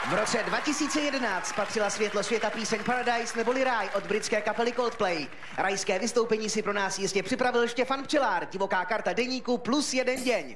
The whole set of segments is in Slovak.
V roce 2011 patřila světlo světa píseň Paradise neboli Ráj od britské kapely Coldplay. Rajské vystoupení si pro nás jistě připravil Štěfan Pčelár, divoká karta deníku plus jeden deň.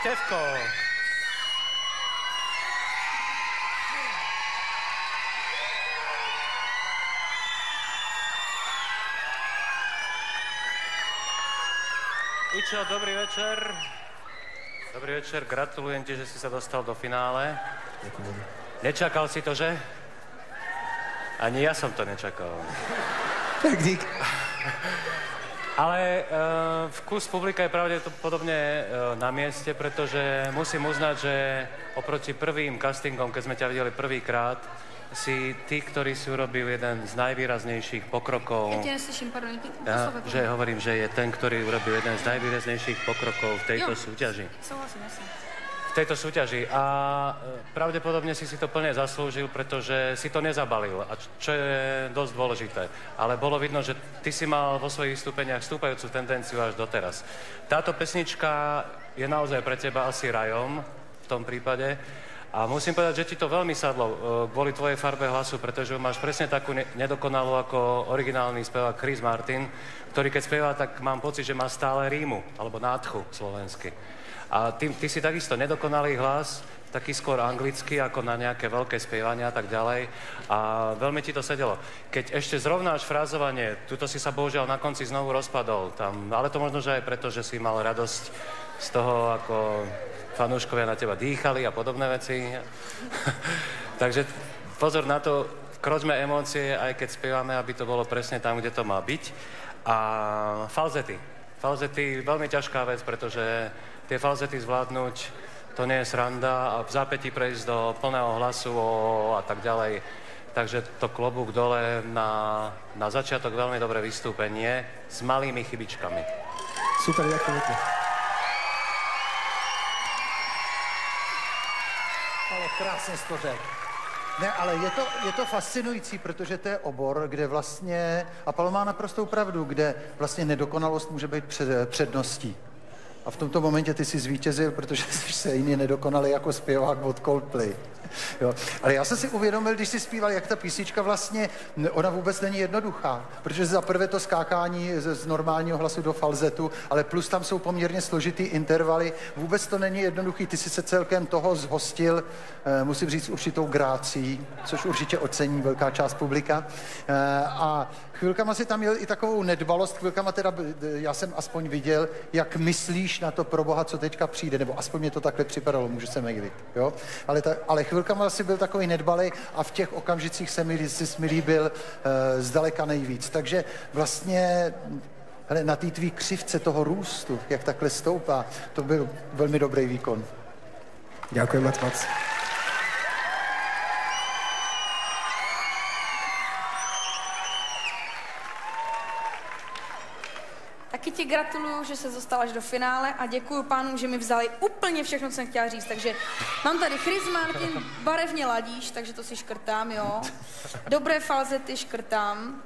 Štefko. Ičo, dobrý večer. Dobrý večer, gratulujem ti, že si sa dostal do finále. Ďakujem. Nečakal si to, že? Ani ja som to nečakal. Tak dík. Ale vkus publika je pravdepodobne na mieste, pretože musím uznať, že oproti prvým castingom, keď sme ťa videli prvýkrát, si ty, ktorý si urobil jeden z najvýraznejších pokrokov. Ja ťa neslyším, pardon. Že hovorím, že je ten, ktorý urobil jeden z najvýraznejších pokrokov v tejto súťaži. Súhlasím, jasne. V tejto súťaži. A pravdepodobne si to plne zaslúžil, pretože si to nezabalil, a čo je dosť dôležité. Ale bolo vidno, že ty si mal vo svojich vystúpeniach stúpajúcu tendenciu až doteraz. Táto pesnička je naozaj pre teba asi rajom v tom prípade. A musím povedať, že ti to veľmi sadlo kvôli tvojej farbe hlasu, pretože máš presne takú nedokonalú ako originálny spevák Chris Martin, ktorý keď spieva, tak mám pocit, že má stále rímu, alebo nádchu slovensky. A ty si takisto nedokonalý hlas, taký skôr anglicky, ako na nejaké veľké spievania a tak ďalej. A veľmi ti to sedelo. Keď ešte zrovnáš frázovanie, tuto si sa bohužiaľ na konci znovu rozpadol. Ale to možno, že aj preto, že si mal radosť z toho, ako fanúškovia na teba dýchali a podobné veci. Takže pozor na to, kročme emócie, aj keď spievame, aby to bolo presne tam, kde to má byť. A falzety. Falzety, veľmi ťažká vec, pretože tie falzety zvládnuť, to nie je sranda a v zápätí prejsť do plného hlasu a tak ďalej. Takže to klobúk dole na začiatok veľmi dobré vystúpenie s malými chybičkami. Super, ďakujem. Ale krásně jsi to řekl. Ne, ale je to fascinující, protože to je obor, kde vlastně, a Pavel má naprostou pravdu, kde vlastně nedokonalost může být předností. A v tomto momentě ty jsi zvítězil, protože jsi se jiný nedokonalý jako zpěvák od Coldplay. Jo. Ale já jsem si uvědomil, když jsi zpíval, jak ta písnička vlastně, ona vůbec není jednoduchá, protože za prvé to skákání z normálního hlasu do falzetu, ale plus tam jsou poměrně složitý intervaly, vůbec to není jednoduchý, ty jsi se celkem toho zhostil, musím říct, určitou grácí, což určitě ocení velká část publika. A chvilkama si tam měl i takovou nedbalost, chvilkama teda já jsem aspoň viděl, jak myslíš na to pro Boha, co teďka přijde, nebo aspoň mě to takhle připadalo, můžu se mýlit, jo? Ale chvilkama si byl takový nedbalej a v těch okamžicích jsi mi líbil zdaleka nejvíc. Takže vlastně hele, na té tvý křivce toho růstu, jak takhle stoupá, to byl velmi dobrý výkon. Ďakujem moc. Taky ti gratuluju, že se dostal až do finále a děkuju pánům, že mi vzali úplně všechno, co jsem chtěla říct. Takže mám tady Chris Martin, barevně ladíš, takže to si škrtám, jo. Dobré falzety škrtám.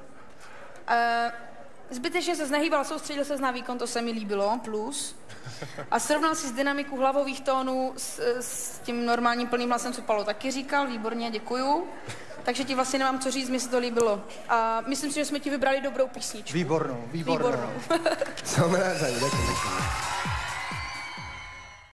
Zbytečně se znehýbal, soustředil se na výkon, to se mi líbilo, plus. A srovnal si s dynamiku hlavových tónů s tím normálním plným hlasem, co Paolo taky říkal, výborně, děkuju. Takže ti vlastně nemám co říct, mi se to líbilo. A myslím si, že jsme ti vybrali dobrou písničku. Výbornou. Som rád za ňu, ďakujem.